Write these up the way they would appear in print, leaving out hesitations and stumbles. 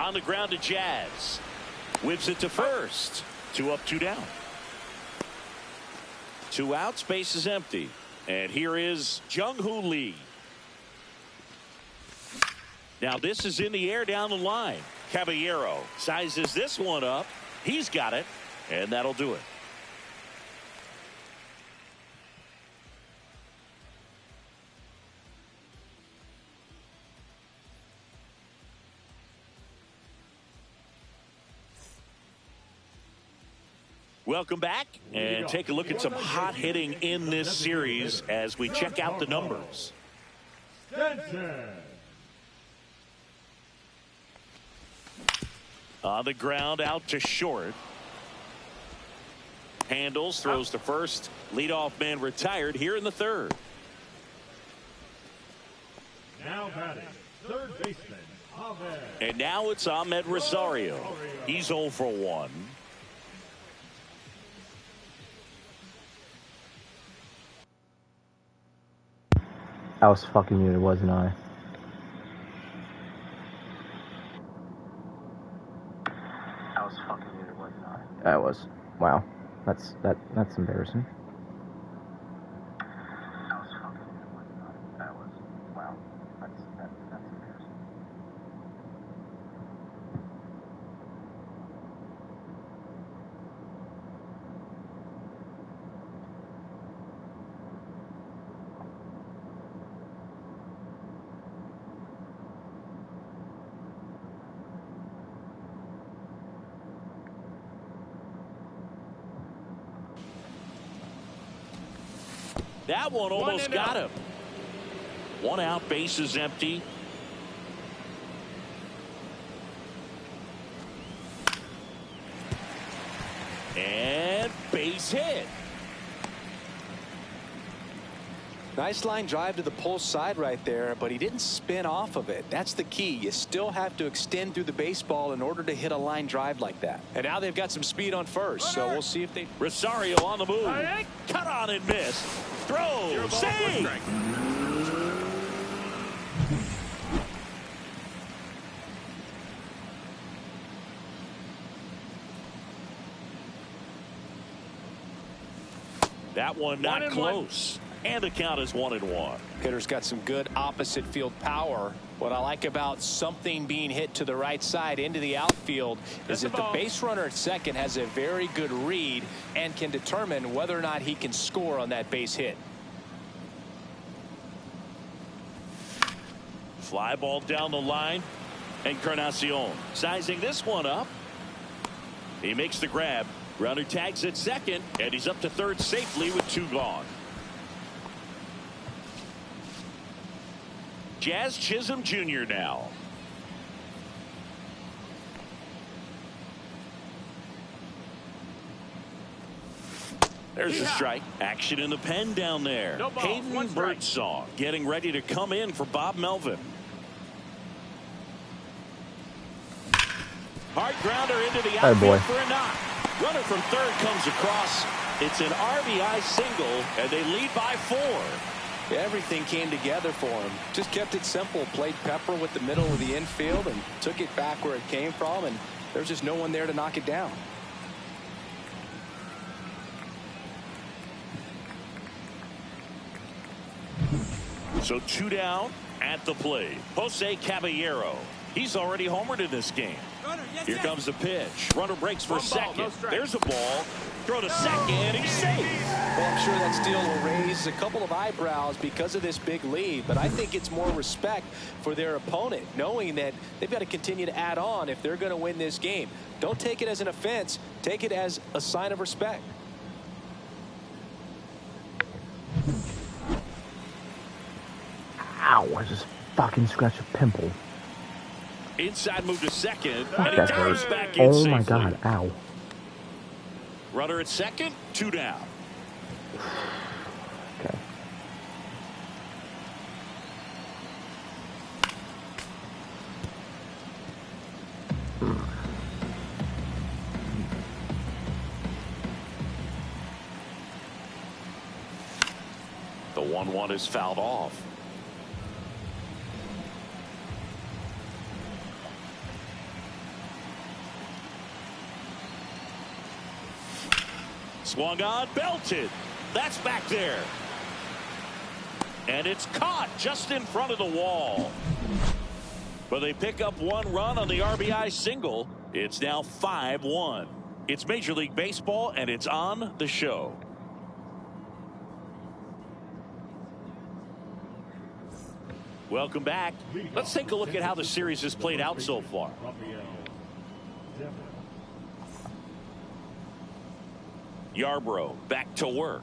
On the ground to Jazz. Whips it to first. 2 up, 2 down. 2 outs, base is empty. And here is Jung-Hoo Lee. Now this is in the air down the line. Caballero sizes this one up. He's got it, and that'll do it. Welcome back, and take a look at some hot hitting in this series as we check out the numbers. On the ground, out to short. Handles, throws to first. Leadoff man retired here in the third. Now batting, third baseman, Ahmed. And now it's Ahmed Rosario. He's 0 for 1. I was fucking muted, wasn't I? I was fucking muted, wasn't I? I was. Wow. That's embarrassing. I was fucking muted, wasn't I? I was. Wow. That's embarrassing. That one almost got him. 1 out, base is empty. And base hit. Nice line drive to the pull side right there, but he didn't spin off of it. That's the key. You still have to extend through the baseball in order to hit a line drive like that. And now they've got some speed on first, so we'll see if they... Rosario on the move. Cut on and miss. Throw. Save. That one not close. And the count is 1-1. Hitter's got some good opposite field power. What I like about something being hit to the right side into the outfield is that the base runner at second has a very good read and can determine whether or not he can score on that base hit. Fly ball down the line. Encarnacion sizing this one up. He makes the grab. Runner tags at second, and he's up to third safely with 2 gone. Jazz Chisholm Jr. now. There's a strike. Action in the pen down there. Hayden Birdsong getting ready to come in for Bob Melvin. Hard grounder into the outfield for a knock. Runner from third comes across. It's an RBI single, and they lead by 4. Everything came together for him. Just kept it simple. Played pepper with the middle of the infield and took it back where it came from, and there's just no one there to knock it down. So 2 down at the plate. Jose Caballero. He's already homered in this game. Here comes the pitch. Runner breaks for second. There's a ball. Throw to second. He's safe. Well, I'm sure that steal will raise a couple of eyebrows because of this big lead, but I think it's more respect for their opponent, knowing that they've got to continue to add on if they're going to win this game. Don't take it as an offense. Take it as a sign of respect. Ow, I just fucking scratched a pimple. Inside move to second, and he That dives hurt. back in Oh safely. my god, ow. Runner at second, 2 down. Okay. The 1-1 is fouled off. Swung on, belted. That's back there. And it's caught just in front of the wall. But they pick up one run on the RBI single. It's now 5-1. It's Major League Baseball, and it's on the show. Welcome back. Let's take a look at how the series has played out so far. Yarbrough back to work.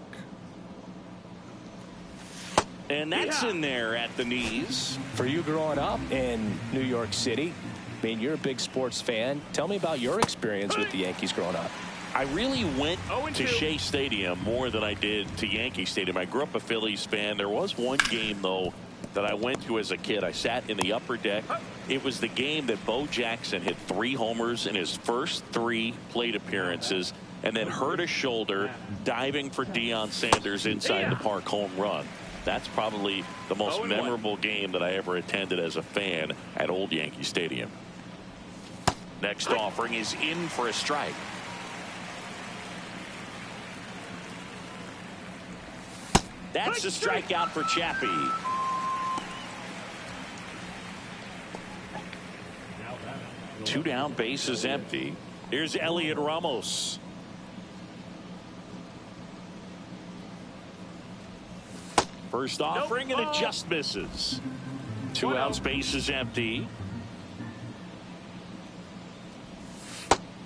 And that's in there at the knees. For you growing up in New York City, I mean, you're a big sports fan. Tell me about your experience with the Yankees growing up. I really went to Shea Stadium more than I did to Yankee Stadium. I grew up a Phillies fan. There was one game, though, that I went to as a kid. I sat in the upper deck. It was the game that Bo Jackson hit 3 homers in his first 3 plate appearances and then hurt his shoulder diving for Deion Sanders inside the park home run. That's probably the most memorable game that I ever attended as a fan at Old Yankee Stadium. Next offering is in for a strike. That's a strikeout for Chappie. Two down, bases empty. Here's Elliot Ramos. First offering, and it just misses. 2 outs, bases empty.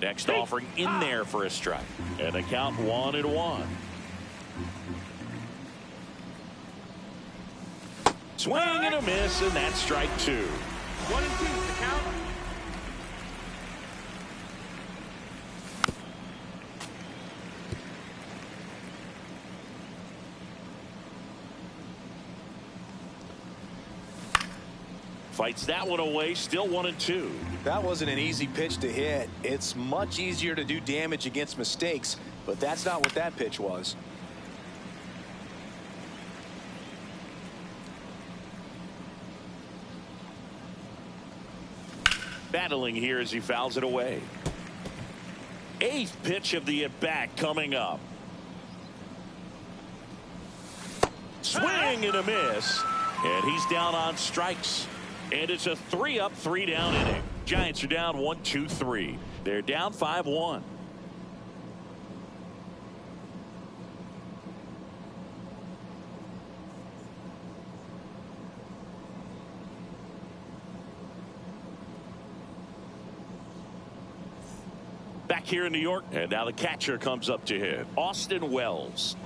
Next offering in there for a strike. And a count 1-1. Swing and a miss, and that's strike 2. 1-2 the count. Fights that one away, still 1-2. That wasn't an easy pitch to hit. It's much easier to do damage against mistakes, but that's not what that pitch was. Battling here as he fouls it away. 8th pitch of the at-bat coming up. Swing and a miss. And he's down on strikes. And it's a 3-up, 3-down inning. Giants are down 1-2-3. They're down 5-1. Back here in New York, and now the catcher comes up to hit. Austin Wells.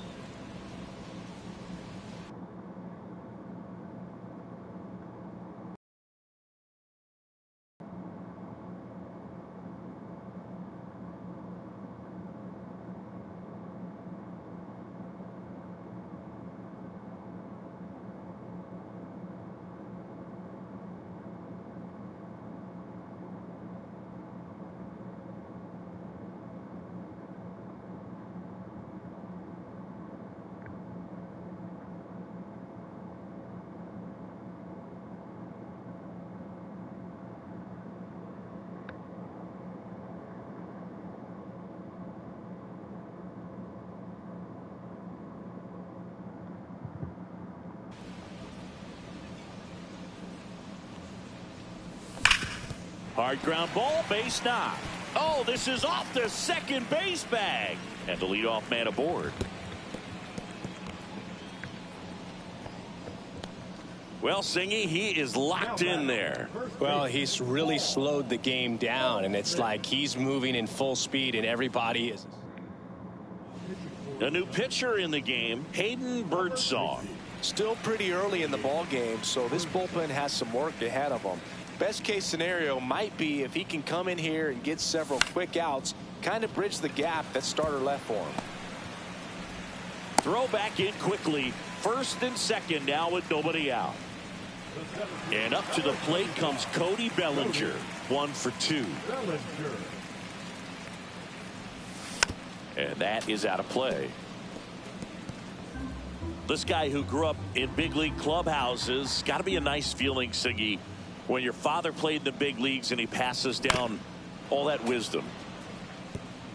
Hard ground ball, base knock. Oh, this is off the second base bag. And the leadoff man aboard. Well, Singy, he is locked in there. Well, he's really slowed the game down, and it's like he's moving in full speed, and everybody is. A new pitcher in the game, Hayden Birdsong. Still pretty early in the ball game, so this bullpen has some work ahead of them. Best case scenario might be if he can come in here and get several quick outs, kind of bridge the gap that starter left for him. Throw back in quickly. First and second now with nobody out. And up to the plate comes Cody Bellinger. 1 for 2. And that is out of play. This guy who grew up in big league clubhouses, got to be a nice feeling, Siggy, when your father played in the big leagues and he passes down all that wisdom.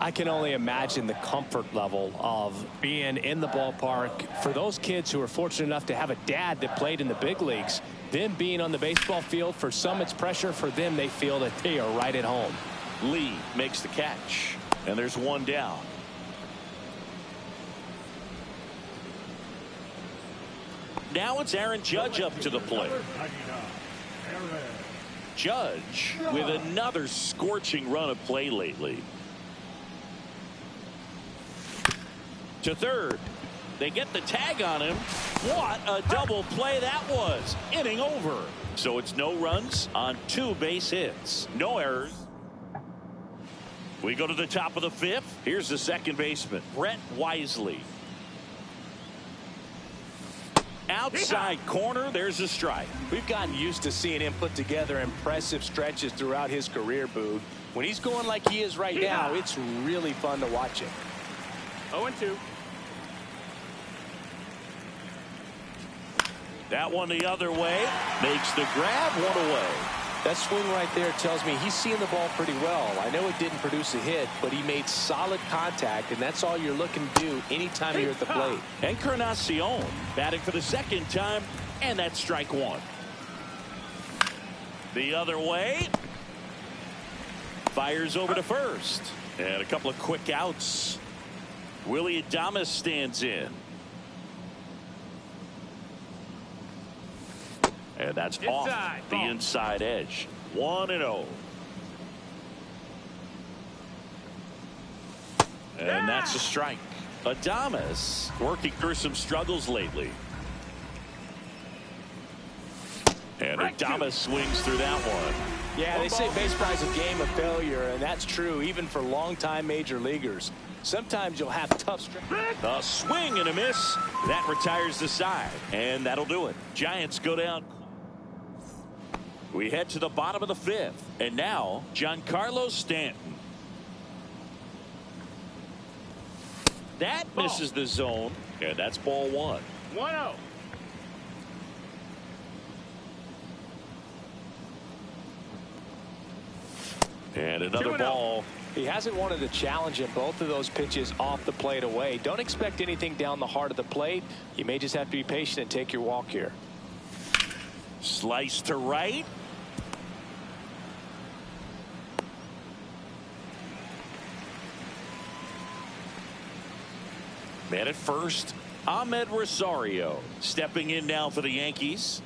I can only imagine the comfort level of being in the ballpark for those kids who are fortunate enough to have a dad that played in the big leagues. Them being on the baseball field, for some it's pressure. For them, they feel that they are right at home. Lee makes the catch, and there's one down. Now it's Aaron Judge up to the plate. Judge with another scorching run of play lately. To third. They get the tag on him. What a double play that was. Inning over. So it's no runs on 2 base hits. No errors. We go to the top of the 5th. Here's the second baseman, Brett Wisely. Outside corner, there's a strike. We've gotten used to seeing him put together impressive stretches throughout his career, Boog. When he's going like he is right now, it's really fun to watch him. 0-2. That one the other way. Makes the grab, 1 away. That swing right there tells me he's seeing the ball pretty well. I know it didn't produce a hit, but he made solid contact, and that's all you're looking to do anytime you're at the plate. Encarnacion batting for the second time, and that's strike 1. The other way. Fires over to first. And a couple of quick outs. Willie Adames stands in. And that's off the inside edge. 1-0. And that's a strike. Adames working through some struggles lately. And Adames swings through that one. Yeah, they say baseball is a game of failure, and that's true even for longtime major leaguers. Sometimes you'll have tough stretches. A swing and a miss. That retires the side. And that'll do it. Giants go down. We head to the bottom of the 5th. And now, Giancarlo Stanton. That misses the zone. And that's ball 1. 1-0. And another ball. He hasn't wanted to challenge him. Both of those pitches off the plate away. Don't expect anything down the heart of the plate. You may just have to be patient and take your walk here. Slice to right. Man at first, Ahmed Rosario stepping in now for the Yankees.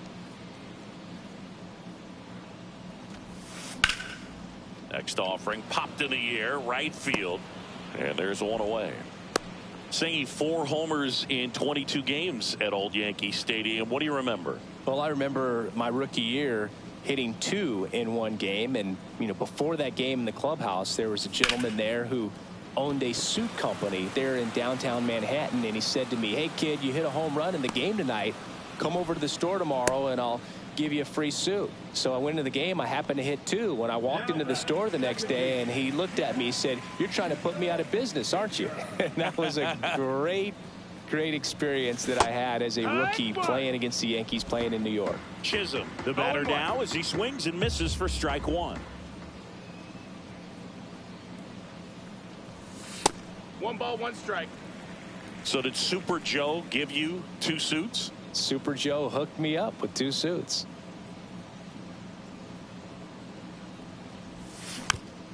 Next offering popped in the air, right field, and there's 1 away. Singing 4 homers in 22 games at Old Yankee Stadium. What do you remember? Well, I remember my rookie year hitting 2 in 1 game, and before that game in the clubhouse, there was a gentleman there who owned a suit company there in downtown Manhattan, and he said to me, "Hey kid, you hit a home run in the game tonight. Come over to the store tomorrow and I'll give you a free suit." So I went to the game. I happened to hit 2. When I walked into the store the next day, and he looked at me, he said, "You're trying to put me out of business, aren't you?" And that was a great experience that I had as a rookie playing against the Yankees, playing in New York. Chisholm, the batter now, as he swings and misses for strike 1. 1 ball, 1 strike. So did Super Joe give you 2 suits? Super Joe hooked me up with 2 suits.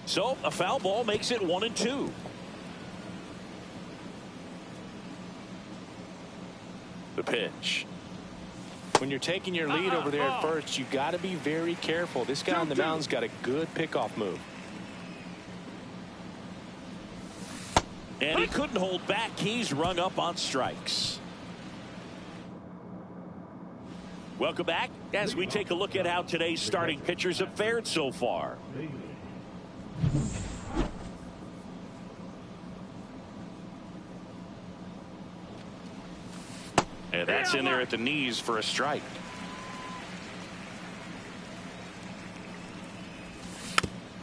So a foul ball makes it 1-2. The pitch. When you're taking your lead over there at first, you got to be very careful. This guy on the mound's got a good pickoff move. And he couldn't hold back. He's rung up on strikes. Welcome back as we take a look at how today's starting pitchers have fared so far. And that's in there at the knees for a strike.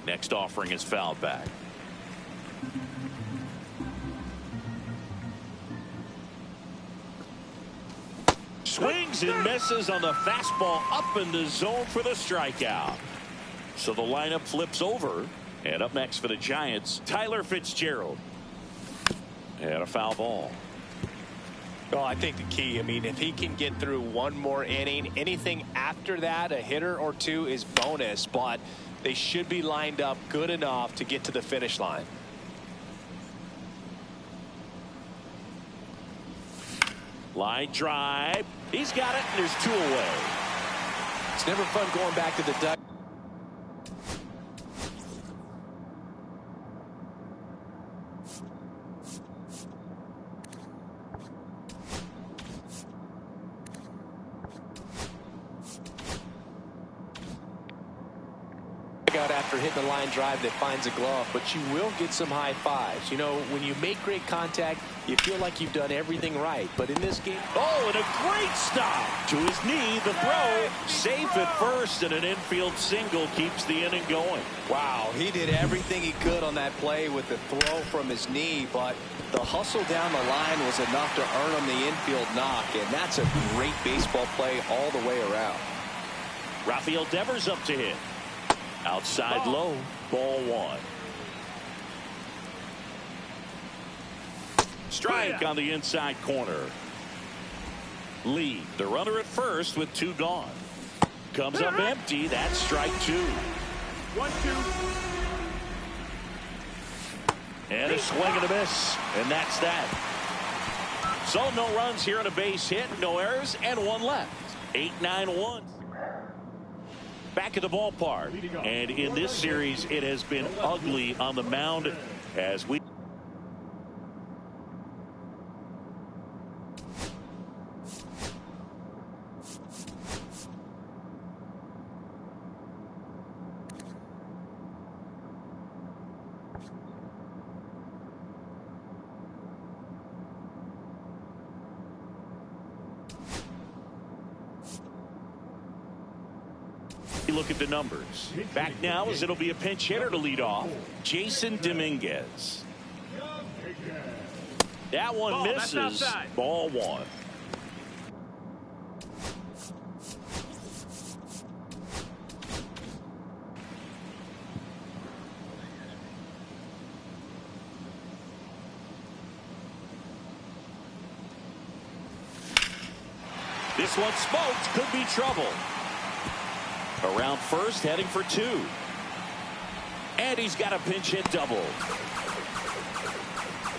Next offering is fouled back. Swings and misses on the fastball up in the zone for the strikeout. So the lineup flips over. And up next for the Giants, Tyler Fitzgerald. And a foul ball. Well, I think the key, I mean, if he can get through one more inning, anything after that, a hitter or two is bonus, but they should be lined up good enough to get to the finish line. Line drive. He's got it, and there's 2 away. It's never fun going back to the duck. Out after hitting the line drive that finds a glove, but you will get some high fives. You know, when you make great contact, you feel like you've done everything right. But in this game, oh, and a great stop to his knee. The throw safe at first, and an infield single keeps the inning going. Wow, he did everything he could on that play with the throw from his knee, but the hustle down the line was enough to earn him the infield knock, and that's a great baseball play all the way around. Rafael Devers up to hit. Outside low, ball 1. Strike on the inside corner. Lee, the runner at first with 2 gone. Comes up empty. That's strike 2. 1-2. And a swing and a miss. And that's that. So no runs here on a base hit, no errors, and 1 left. 8-9-1. Back at the ballpark, and in this series it has been ugly on the mound as we look at the numbers. Back now as it'll be a pinch hitter to lead off, Jason Dominguez. That one misses. Ball 1. This one smoked. Could be trouble. Around first, heading for 2. And he's got a pinch hit double.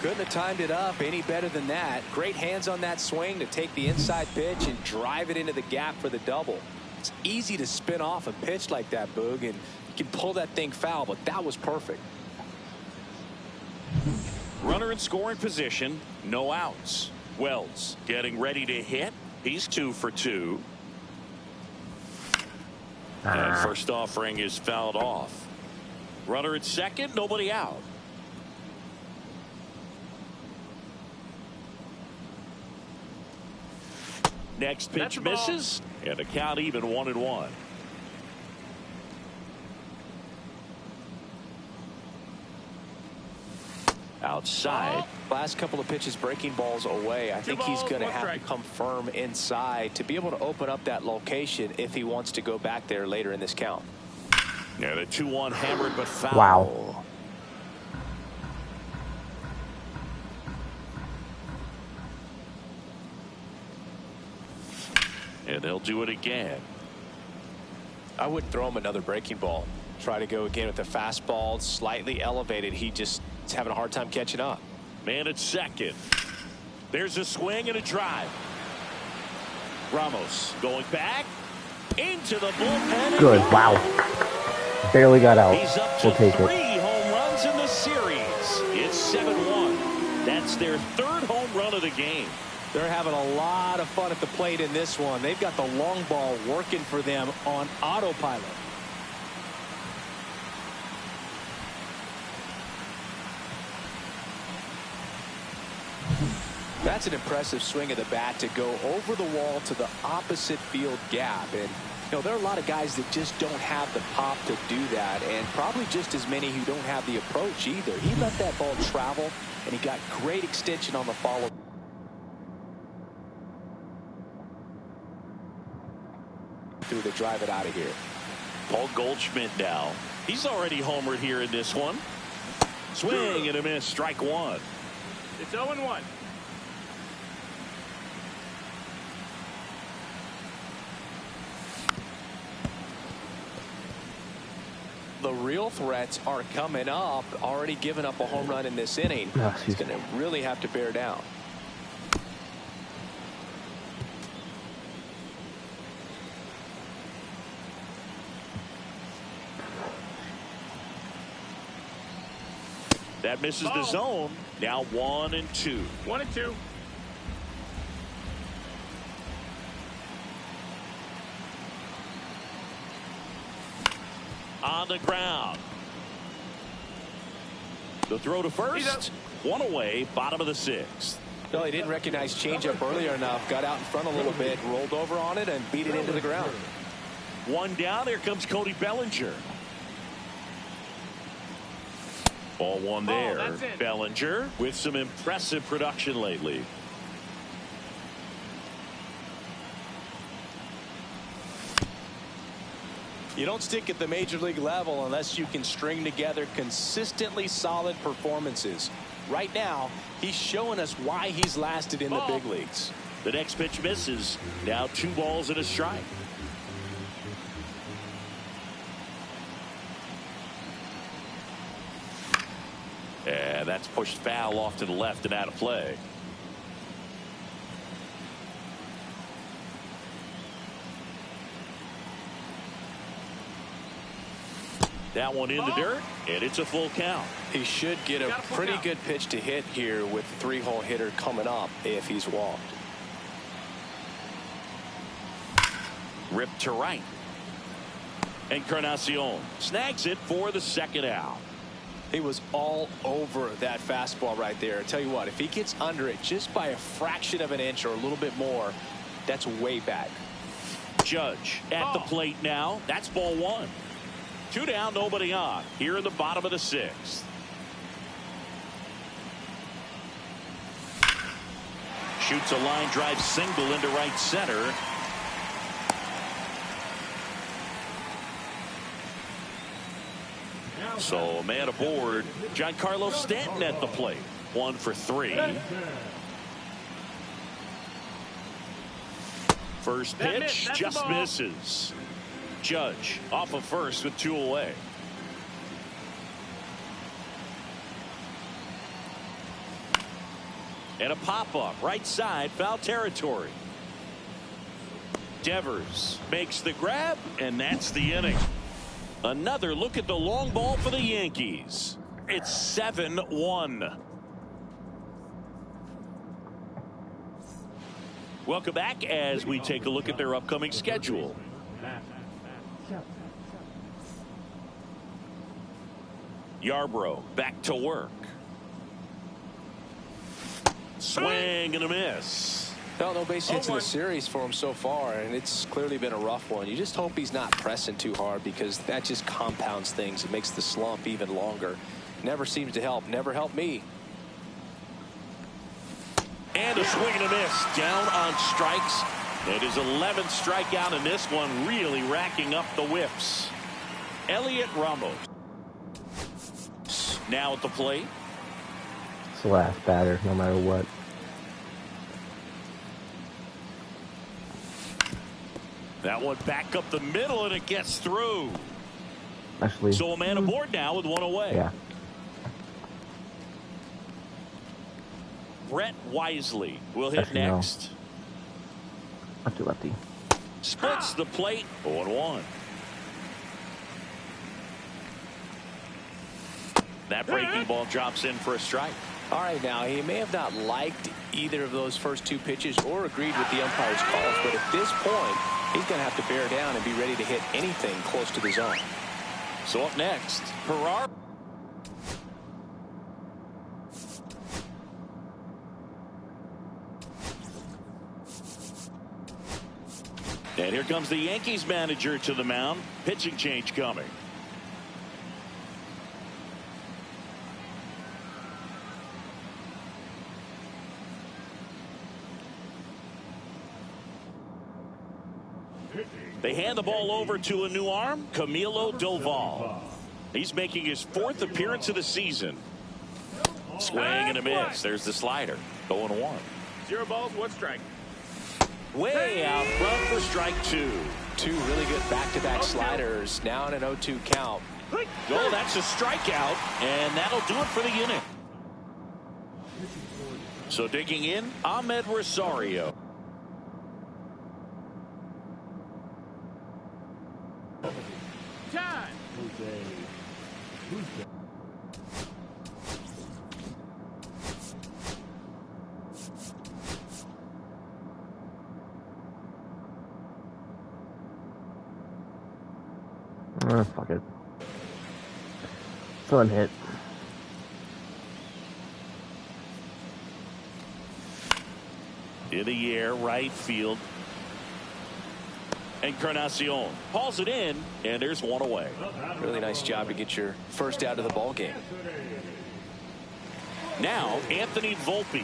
Couldn't have timed it up any better than that. Great hands on that swing to take the inside pitch and drive it into the gap for the double. It's easy to spin off a pitch like that, Boog, and you can pull that thing foul, but that was perfect. Runner in scoring position, no outs. Wells getting ready to hit. He's 2 for 2. And first offering is fouled off. Runner at second, nobody out. Next pitch misses, and the count even 1-1. Outside. Last couple of pitches breaking balls away. I think he's going to have to come firm inside to be able to open up that location if he wants to go back there later in this count. Yeah, the 2-1 hammered but foul. Wow. And they'll do it again. I would throw him another breaking ball. Try to go again with the fastball slightly elevated. He just is having a hard time catching up. Man at second. There's a swing and a drive. Ramos going back into the bullpen. Good. Wow. Barely got out. He's up to We'll take 3 it. home runs in the series. It's 7-1. That's their 3rd home run of the game. They're having a lot of fun at the plate in this one. They've got the long ball working for them on autopilot. That's an impressive swing of the bat to go over the wall to the opposite field gap. And, you know, there are a lot of guys that just don't have the pop to do that, and probably just as many who don't have the approach either. He let that ball travel, and he got great extension on the follow. Through to drive it out of here. Paul Goldschmidt now He's already homered here in this one. Swing and a miss. Strike one. It's 0-1. The real threats are coming up. Already given up a home run in this inning. He's going to really have to bear down. That misses the zone. Now 1-2. 1-2. On the ground. The throw to first. One away. Bottom of the sixth. No, he didn't recognize changeup earlier enough. Got out in front a little bit, rolled over on it, and beat it into the ground. One down. Here comes Cody Bellinger. Ball one there. Bellinger with some impressive production lately. You don't stick at the major league level unless you can string together consistently solid performances. Right now, he's showing us why he's lasted in the big leagues. The next pitch misses. Now 2 balls and a strike. And that's pushed foul off to the left and out of play. That one in the dirt, and it's a full count. He should get a pretty good pitch to hit here with the 3-hole hitter coming up if he's walked. Ripped to right. Encarnacion snags it for the second out. He was all over that fastball right there. I tell you what, if he gets under it just by a fraction of an inch or a little bit more, that's way back. Judge at the plate now. That's ball one. 2 down, nobody on. Here in the bottom of the sixth. Shoots a line drive single into right center. So a man aboard. Giancarlo Stanton at the plate. 1 for 3. First pitch just misses. Judge off of first with 2 away. And a pop-up right side, foul territory. Devers makes the grab, and that's the inning. Another look at the long ball for the Yankees. It's 7-1. Welcome back as we take a look at their upcoming schedule. Yarbrough back to work. Swing and a miss. No base hits in the series for him so far, and it's clearly been a rough one. You just hope he's not pressing too hard, because that just compounds things. It makes the slump even longer. Never seems to help. Never helped me. And a swing and a miss. Down on strikes. It is 11th strikeout in this one, really racking up the whiffs. Elliot Ramos now at the plate. It's the last batter, no matter what. That one back up the middle, and it gets through. Actually, so a man aboard now with 1 away. Yeah. Brett Wisely will hit next. No. Lefty. Splits the plate. 0-1. That breaking ball drops in for a strike. All right, now he may have not liked either of those first 2 pitches or agreed with the umpire's calls, but at this point, he's going to have to bear down and be ready to hit anything close to the zone. So up next, Herrera. And here comes the Yankees manager to the mound. Pitching change coming. They hand the ball over to a new arm, Camilo Doval. He's making his 4th appearance of the season. Swing and a miss. There's the slider. 0-1. 0 balls, 1 strike. Way out front for strike 2. 2 really good back-to-back sliders. Now in an 0-2 count. Oh, that's a strikeout, and that'll do it for the inning. So digging in, Ahmed Rosario. Time. Fuck it. Fun hit. In the air, right field. Encarnacion hauls it in, and there's 1 away. Really nice job to get your first out of the ball game. Now, Anthony Volpe.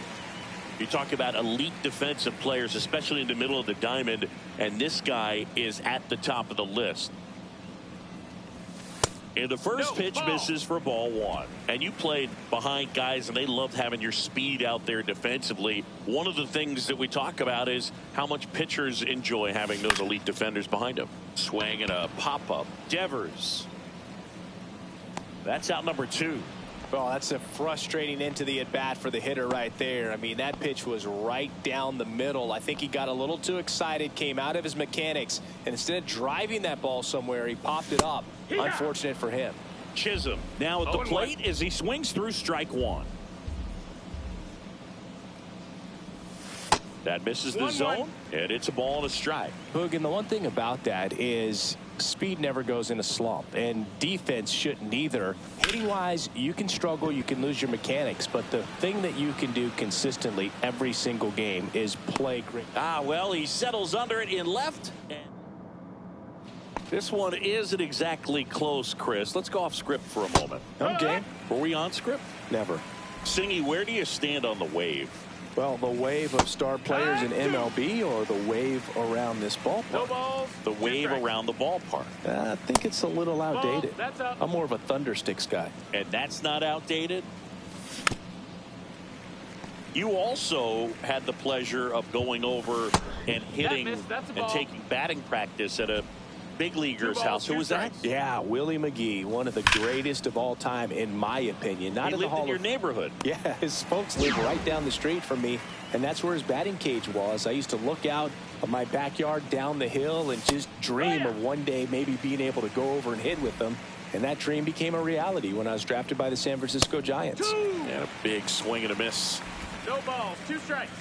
You talk about elite defensive players, especially in the middle of the diamond, and this guy is at the top of the list. And the first pitch misses for ball 1. And you played behind guys, and they loved having your speed out there defensively. One of the things that we talk about is how much pitchers enjoy having those elite defenders behind them. Swing and a pop-up. Devers. That's out number 2. Well, that's a frustrating end to the at-bat for the hitter right there. I mean, that pitch was right down the middle. I think he got a little too excited, came out of his mechanics, and instead of driving that ball somewhere, he popped it up. Unfortunate for him. Chisholm now at the plate as he swings through strike 1. That misses the zone, and it's a ball and a strike. Hoog, and the one thing about that is speed never goes in a slump, and defense shouldn't either. Hitting-wise, you can struggle, you can lose your mechanics, but the thing that you can do consistently every single game is play great. Well, he settles under it in left. This one isn't exactly close, Chris. Let's go off script for a moment. Okay. Were we on script? Never. Singy, where do you stand on the wave? Well, the wave of star players in MLB or the wave around this ballpark? No balls. The wave around the ballpark. I think it's a little outdated. That's up. I'm more of a Thundersticks guy. And that's not outdated? You also had the pleasure of going over and hitting and taking batting practice at a big leaguer's house. Who was that? Yeah, Willie McGee, one of the greatest of all time, in my opinion. Not in the Hall of your neighborhood. Yeah, his folks live right down the street from me, and that's where his batting cage was. I used to look out of my backyard down the hill and just dream of one day maybe being able to go over and hit with them. And that dream became a reality when I was drafted by the San Francisco Giants. And a big swing and a miss. No balls, 2 strikes.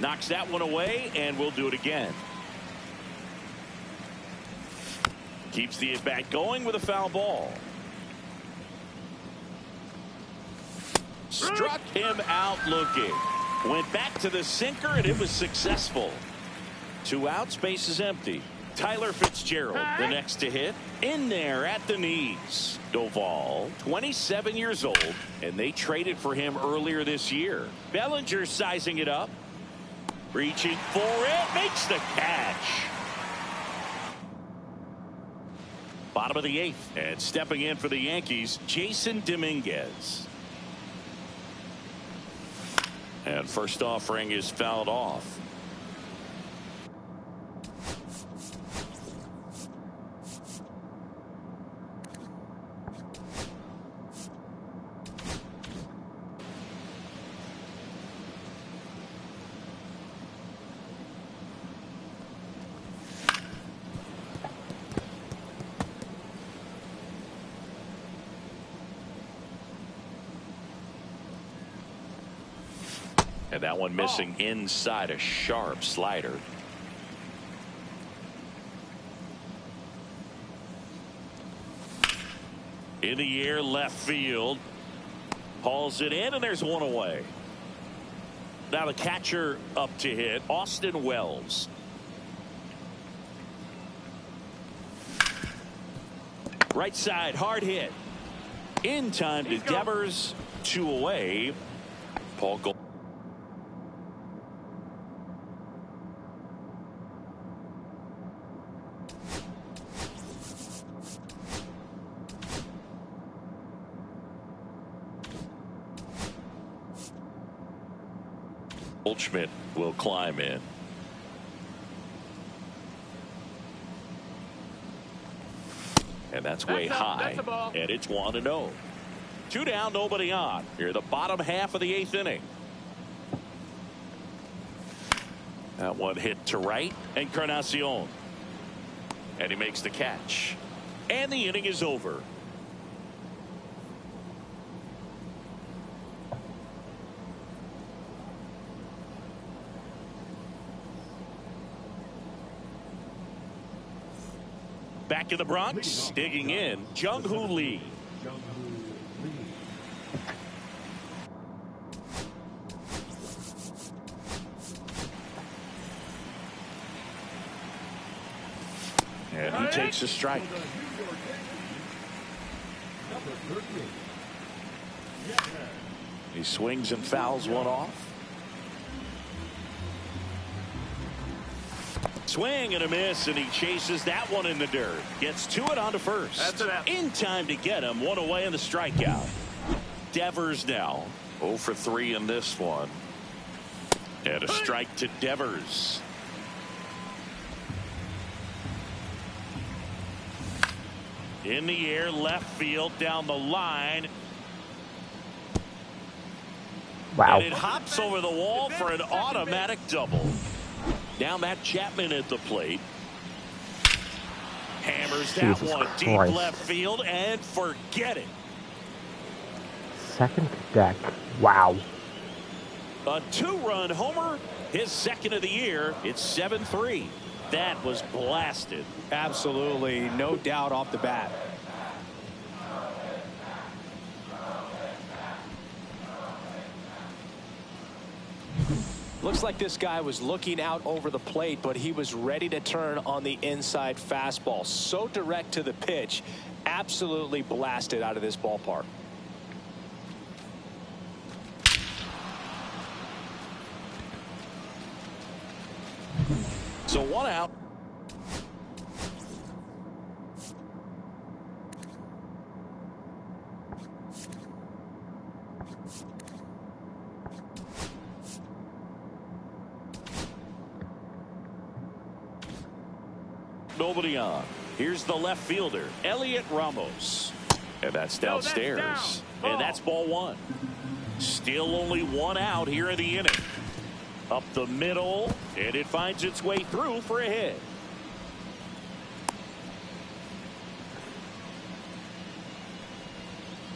Knocks that one away, and we'll do it again. Keeps the at-bat going with a foul ball. Struck him out looking. Went back to the sinker, and it was successful. 2 outs, base is empty. Tyler Fitzgerald, the next to hit. In there at the knees. Doval, 27 years old, and they traded for him earlier this year. Bellinger sizing it up. Reaching for it. Makes the catch. Bottom of the 8th, and stepping in for the Yankees, Jason Dominguez. And first offering is fouled off. And that one missing inside, a sharp slider. In the air, left field. Hauls it in, and there's 1 away. Now the catcher up to hit, Austin Wells. Right side, hard hit. In time to Devers, 2 away. Paul Gold. Goldschmidt will climb in. And that's way high. And it's 1-0. 2 down, nobody on. Here, the bottom half of the 8th inning. That one hit to right. Encarnacion. And he makes the catch. And the inning is over. Back in the Bronx, digging in, Jung-Hoo Lee. And he takes a strike. He swings and fouls one off. Swing and a miss, and he chases that one in the dirt. Gets to it onto first. That's it. In time to get him. One away in the strikeout. Devers now 0 for 3 in this one. And a strike to Devers. In the air, left field, down the line. Wow. And it hops over the wall for an automatic double. Now Matt Chapman at the plate. Hammers that Jesus one Christ. deep left field and forget it. Second deck. Wow. A 2-run homer, his second of the year. It's 7-3. That was blasted. Absolutely, no doubt off the bat. Looks like this guy was looking out over the plate, but he was ready to turn on the inside fastball. So direct to the pitch, absolutely blasted out of this ballpark. So 1 out. Nobody on. Here's the left fielder, Elliot Ramos. And that's downstairs. And that's ball 1. Still only 1 out here in the inning. Up the middle, and it finds its way through for a hit.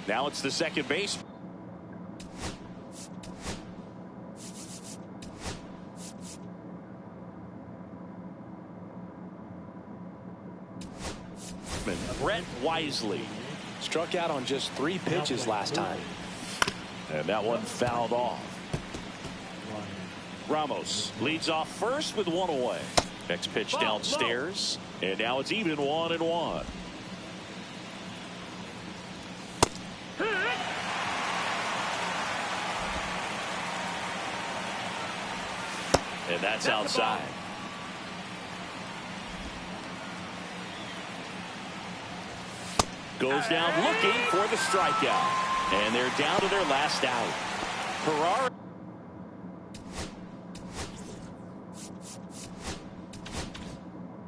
Now it's the second base. Brett Wisely. Struck out on just 3 pitches last time. And that one fouled off. Ramos leads off first with 1 away. Next pitch downstairs. And now it's even 1-1. And that's outside. Goes down looking for the strikeout. And they're down to their last out. Ferrari.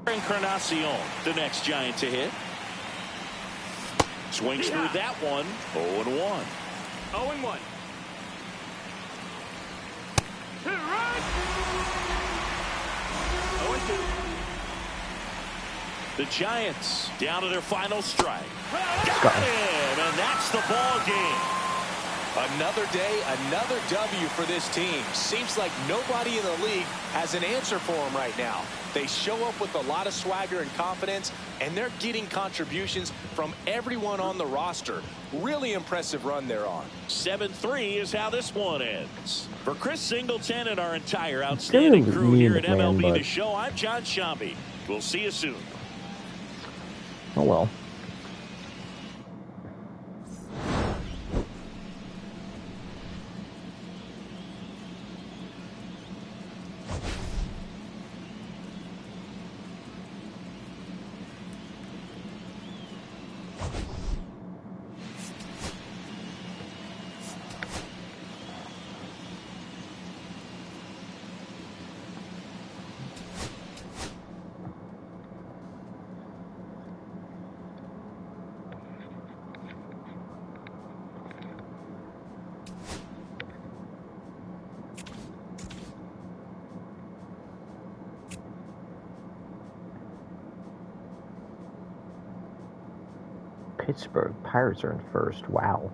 Encarnacion, the next Giant to hit. Swings through that one. 0-1. 0-1. The Giants down to their final strike. Got him, and that's the ball game. Another day, another W for this team. Seems like nobody in the league has an answer for them right now. They show up with a lot of swagger and confidence, and they're getting contributions from everyone on the roster. Really impressive run they're on. 7-3 is how this one ends. For Chris Singleton and our entire outstanding crew here at MLB The Show, I'm John Shambi. We'll see you soon. Oh well. Pittsburgh Pirates are in first. Wow.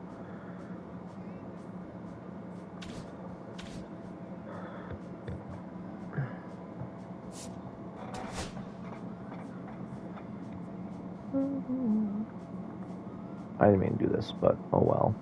I didn't mean to do this, but oh well.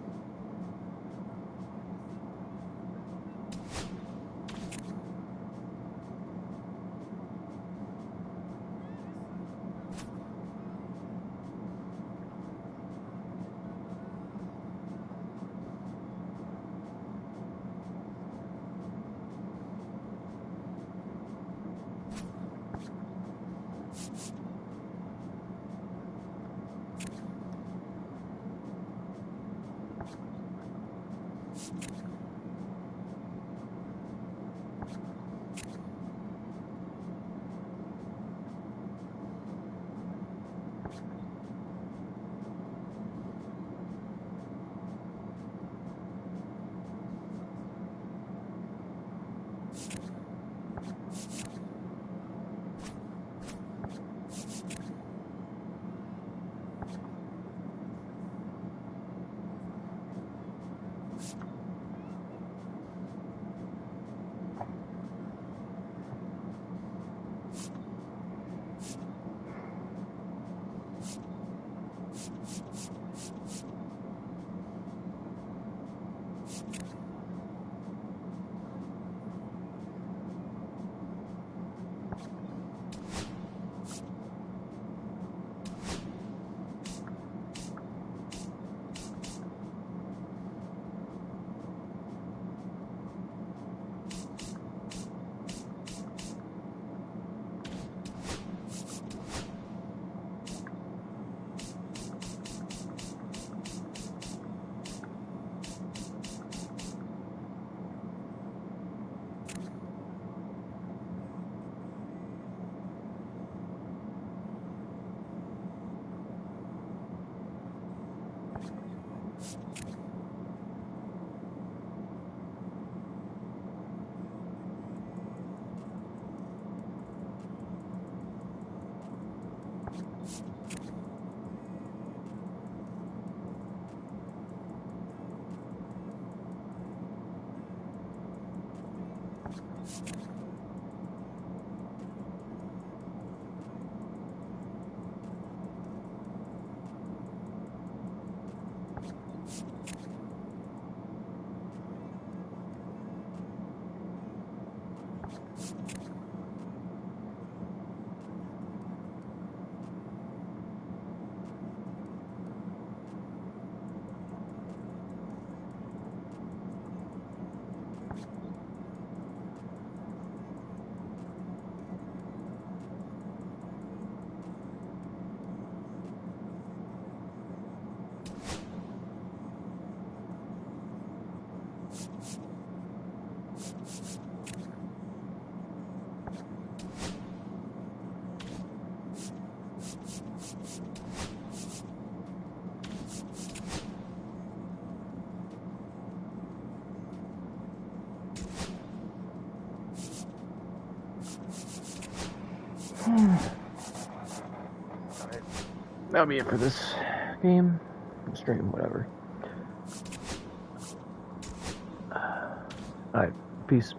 That'll be it for this game. Stream, whatever. Alright, peace.